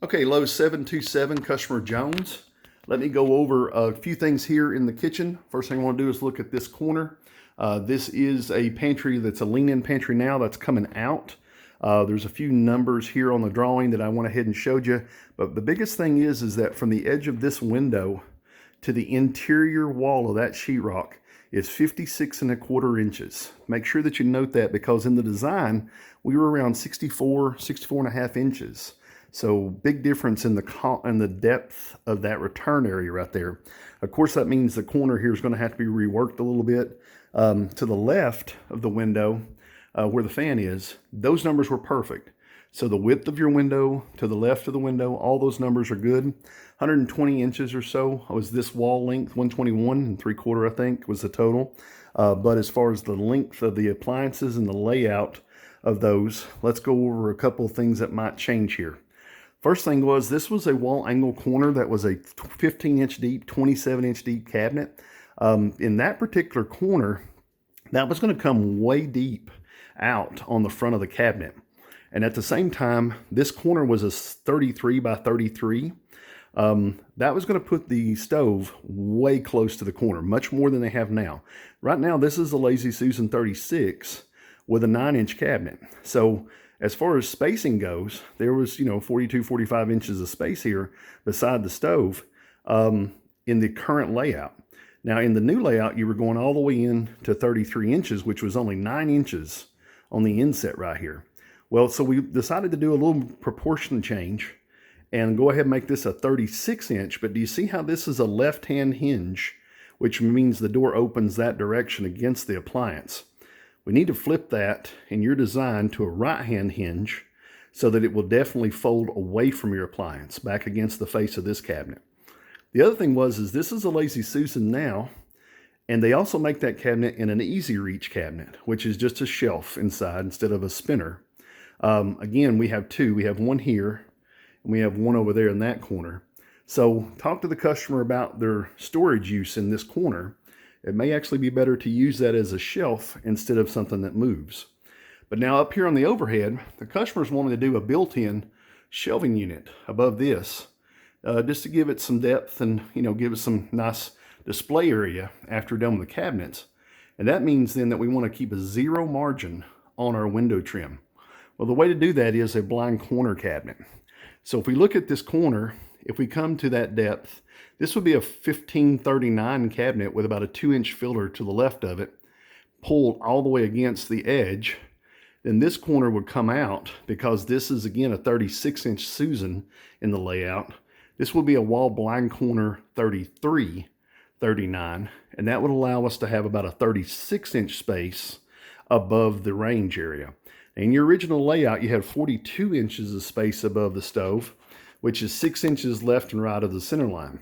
Okay, Lowe's 727, customer Jones. Let me go over a few things here in the kitchen. First thing I want to do is look at this corner. This is a pantry that's a lean-in pantry now that's coming out. There's a few numbers here on the drawing that I went ahead and showed you. But the biggest thing is that from the edge of this window to the interior wall of that sheetrock is 56¼ inches. Make sure that you note that because in the design, we were around 64.5 inches. So big difference in the depth of that return area right there. Of course, that means the corner here is going to have to be reworked a little bit. To the left of the window, where the fan is, those numbers were perfect. So the width of your window to the left of the window, all those numbers are good. 120 inches or so was this wall length. 121.75, I think, was the total. But as far as the length of the appliances and the layout of those, let's go over a couple of things that might change here. First thing was, this was a wall angle corner that was a 15-inch deep, 27-inch deep cabinet. In that particular corner, that was going to come way deep out on the front of the cabinet. And at the same time, this corner was a 33 by 33. That was going to put the stove way close to the corner, much more than they have now. Right now, this is a Lazy Susan 36 with a 9-inch cabinet. So as far as spacing goes, there was, 45 inches of space here beside the stove in the current layout. Now, in the new layout, you were going all the way in to 33 inches, which was only 9 inches on the inset right here. Well, so we decided to do a little proportion change and go ahead and make this a 36-inch. But do you see how this is a left-hand hinge, which means the door opens that direction against the appliance? We need to flip that in your design to a right-hand hinge so that it will definitely fold away from your appliance, back against the face of this cabinet. The other thing is this is a Lazy Susan now, and they also make that cabinet in an easy reach cabinet, which is just a shelf inside instead of a spinner. Again, we have two. We have one here, and we have one over there in that corner. So talk to the customer about their storage use in this corner. It may actually be better to use that as a shelf instead of something that moves. But now up here on the overhead, the customer's wanting to do a built-in shelving unit above this, just to give it some depth and, give it some nice display area after done with the cabinets. And that means then that we want to keep a zero margin on our window trim. Well, the way to do that is a blind corner cabinet. So if we look at this corner, if we come to that depth, this would be a 1539 cabinet with about a 2-inch filler to the left of it, pulled all the way against the edge. Then this corner would come out because this is, again, a 36-inch Susan in the layout. This would be a wall blind corner 3339, and that would allow us to have about a 36-inch space above the range area. In your original layout, you had 42 inches of space above the stove, which is 6 inches left and right of the center line.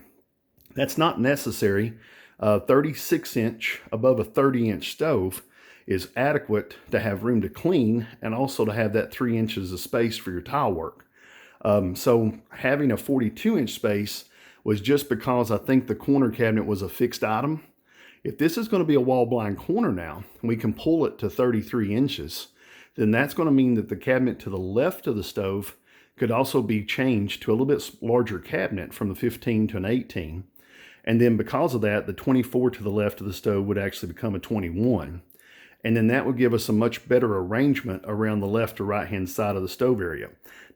That's not necessary. 36-inch above a 30-inch stove is adequate to have room to clean and also to have that 3 inches of space for your tile work. So having a 42-inch space was just because I think the corner cabinet was a fixed item. If this is going to be a wall blind corner now, and we can pull it to 33 inches, then that's going to mean that the cabinet to the left of the stove could also be changed to a little bit larger cabinet from the 15 to an 18. And then because of that, the 24 to the left of the stove would actually become a 21. And then that would give us a much better arrangement around the left or right-hand side of the stove area.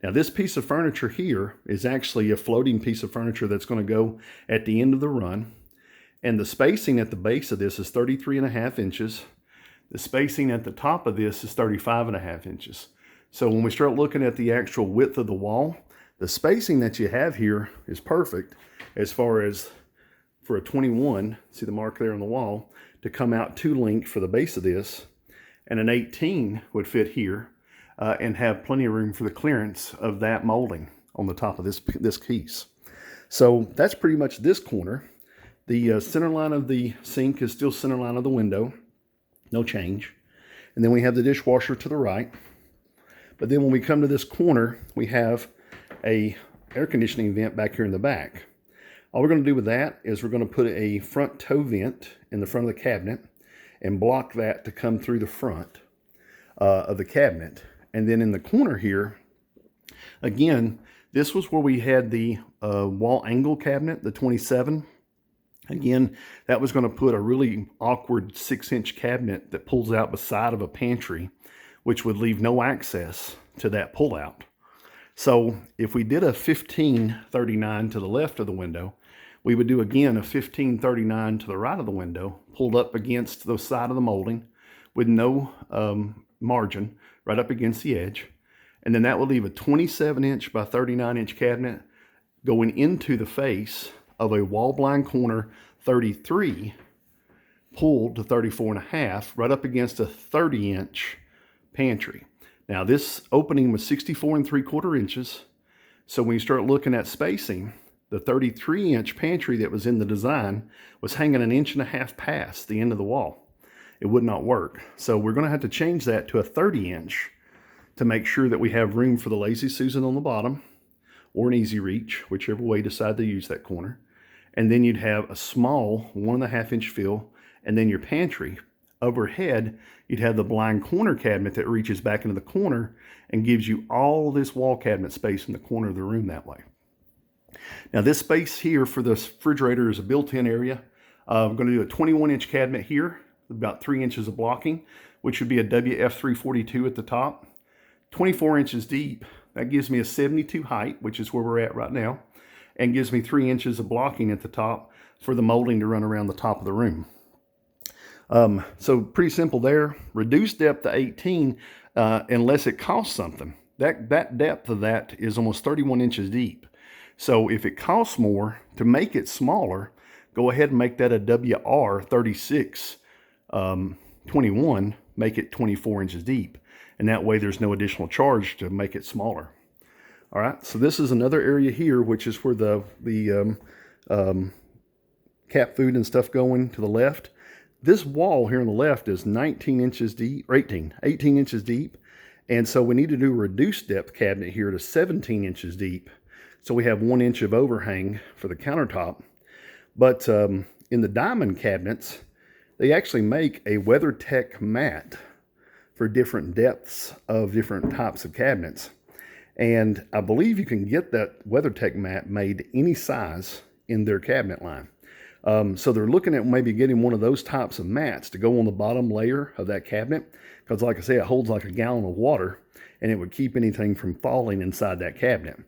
Now, this piece of furniture here is actually a floating piece of furniture that's going to go at the end of the run. And the spacing at the base of this is 33.5 inches. The spacing at the top of this is 35.5 inches. So when we start looking at the actual width of the wall, the spacing that you have here is perfect as far as for a 21, see the mark there on the wall, to come out to length for the base of this, and an 18 would fit here and have plenty of room for the clearance of that molding on the top of this piece. So that's pretty much this corner. The center line of the sink is still center line of the window, no change. And then we have the dishwasher to the right. But then when we come to this corner, we have a air conditioning vent back here in the back. All we're going to do with that is we're going to put a front toe vent in the front of the cabinet and block that to come through the front of the cabinet. And then in the corner here, again, This was where we had the wall angle cabinet, the 27. Again, that was going to put a really awkward 6-inch cabinet that pulls out beside of a pantry, which would leave no access to that pullout. So if we did a 1539 to the left of the window, we would do again a 1539 to the right of the window, pulled up against the side of the molding with no margin, right up against the edge. And then that would leave a 27-inch by 39-inch cabinet going into the face of a wall blind corner 33 pulled to 34.5 right up against a 30-inch pantry. Now this opening was 64 3/4 inches. So when you start looking at spacing, the 33-inch pantry that was in the design was hanging 1.5 inches past the end of the wall. It would not work. So we're going to have to change that to a 30-inch to make sure that we have room for the Lazy Susan on the bottom or an Easy Reach, whichever way you decide to use that corner. And then you'd have a small 1.5-inch fill, and then your pantry. Overhead, you'd have the blind corner cabinet that reaches back into the corner and gives you all this wall cabinet space in the corner of the room that way. Now this space here for this refrigerator is a built-in area. I'm going to do a 21-inch cabinet here, about 3 inches of blocking, which would be a WF342 at the top. 24 inches deep, that gives me a 72 height, which is where we're at right now, and gives me 3 inches of blocking at the top for the molding to run around the top of the room. So pretty simple there. Reduced depth to 18 unless it costs something. That depth of that is almost 31 inches deep. So if it costs more to make it smaller, go ahead and make that a WR36 21, make it 24 inches deep. And that way there's no additional charge to make it smaller. All right, so this is another area here, which is where the cat food and stuff going to the left. This wall here on the left is 19 inches deep, or 18 inches deep. And so we need to do a reduced depth cabinet here to 17 inches deep. So we have 1 inch of overhang for the countertop. But in the diamond cabinets, they actually make a WeatherTech mat for different depths of different types of cabinets. And I believe you can get that WeatherTech mat made any size in their cabinet line. So they're looking at maybe getting one of those types of mats to go on the bottom layer of that cabinet, because like I say, it holds like a gallon of water and it would keep anything from falling inside that cabinet.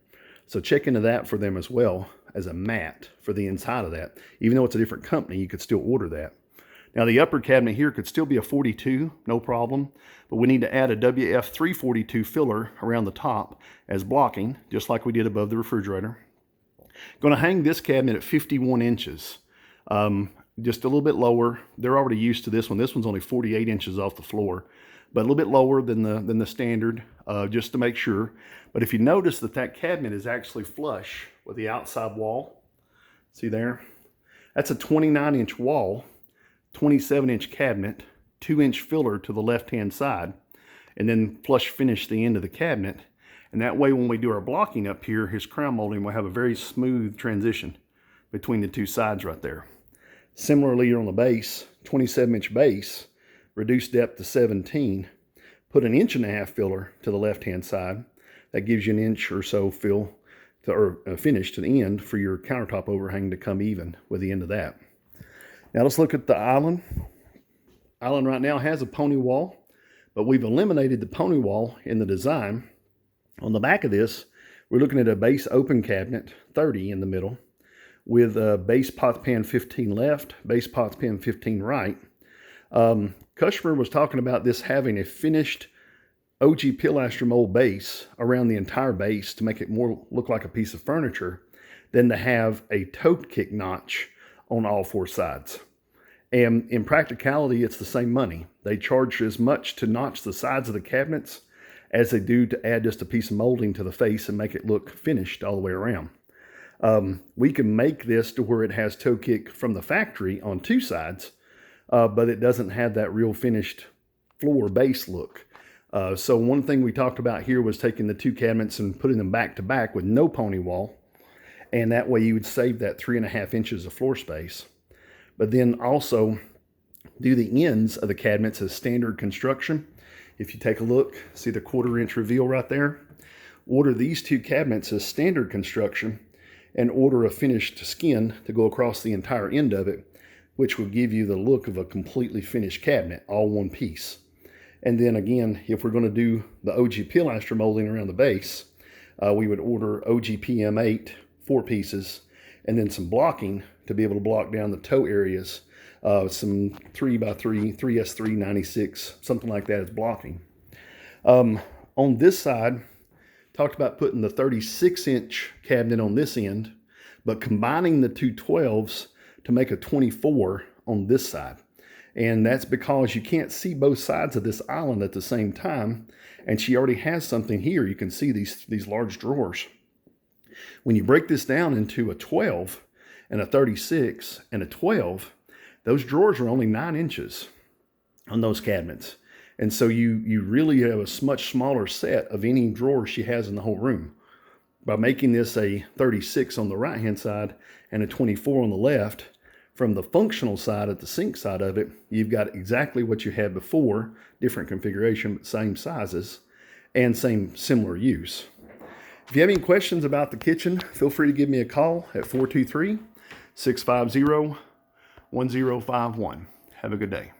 So check into that for them as well as a mat for the inside of that. Even though it's a different company, you could still order that. Now the upper cabinet here could still be a 42, no problem, but we need to add a WF342 filler around the top as blocking, just like we did above the refrigerator. Going to hang this cabinet at 51 inches. Just a little bit lower. They're already used to this one. This one's only 48 inches off the floor, but a little bit lower than the standard, just to make sure. But if you notice that cabinet is actually flush with the outside wall, see there? That's a 29-inch wall, 27-inch cabinet, 2-inch filler to the left-hand side, and then flush finish the end of the cabinet. And that way when we do our blocking up here, his crown molding will have a very smooth transition between the two sides right there. Similarly, on the base, 27-inch base, reduced depth to 17, put an 1.5 inch filler to the left-hand side. That gives you 1 inch or so fill or finish to the end for your countertop overhang to come even with the end of that. Now let's look at the island. Island right now has a pony wall, but we've eliminated the pony wall in the design. On the back of this, we're looking at a base open cabinet, 30 in the middle, with a base pots pan 15 left, base pots pan 15 right. Customer was talking about this having a finished OG pilaster mold base around the entire base to make it more look like a piece of furniture than to have a toe kick notch on all 4 sides. And in practicality, it's the same money. They charge as much to notch the sides of the cabinets as they do to add just a piece of molding to the face and make it look finished all the way around. We can make this to where it has toe kick from the factory on 2 sides, but it doesn't have that real finished floor base look. So one thing we talked about here was taking the 2 cabinets and putting them back to back with no pony wall. And that way you would save that 3.5 inches of floor space. But then also do the ends of the cabinets as standard construction. If you take a look, see the 1/4 inch reveal right there? order these two cabinets as standard construction and order a finished skin to go across the entire end of it, which will give you the look of a completely finished cabinet, all one piece. And then again, if we're going to do the OG pilaster molding around the base, we would order OGPM8 4 pieces, and then some blocking to be able to block down the toe areas. Some 3x3, 3S3 96, something like that is blocking. On this side, talked about putting the 36-inch cabinet on this end, but combining the two 12s to make a 24 on this side. And that's because you can't see both sides of this island at the same time. And she already has something here. You can see these large drawers. When you break this down into a 12 and a 36 and a 12, those drawers are only 9 inches on those cabinets. And so you really have a much smaller set of any drawer she has in the whole room. By making this a 36 on the right-hand side and a 24 on the left, from the functional side at the sink side of it, you've got exactly what you had before, different configuration, but same sizes and similar use. If you have any questions about the kitchen, feel free to give me a call at 423-650-1051. Have a good day.